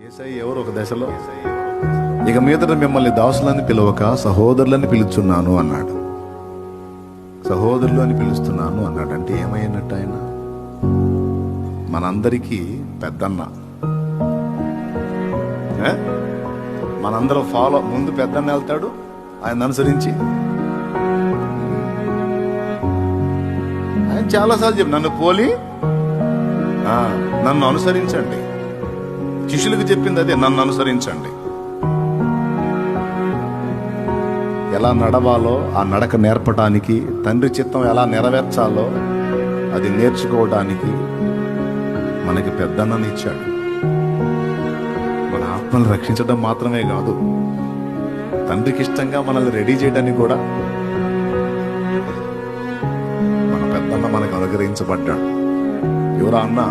యేసయ్య ఎవరు ఒక దశలో ఇక మీదట మిమ్మల్ని దాసులని పిలవక సహోదరులని పిలుచున్నాను అన్నాడు. సహోదరులు అని పిలుస్తున్నాను అన్నాడు. అంటే ఏమైనట్టు ఆయన మనందరికీ పెద్దన్న. మనందరం ముందు పెద్దన్న వెళ్తాడు ఆయన అనుసరించి. ఆయన చాలాసార్లు చెప్పి నన్ను పోలి నన్ను అనుసరించండి. శిష్యులకు చెప్పింది అదే, నన్ను అనుసరించండి. ఎలా నడవాలో ఆ నడక నేర్పడానికి, తండ్రి చిత్తం ఎలా నెరవేర్చాలో అది నేర్చుకోవడానికి మనకి పెద్దన్నని ఇచ్చాడు. మన ఆత్మను రక్షించడం మాత్రమే కాదు, తండ్రికి ఇష్టంగా మనల్ని రెడీ చేయడానికి కూడా మన పెద్దన్న మనకు అనుగ్రహించబడ్డాడు. ఎవరా అన్నా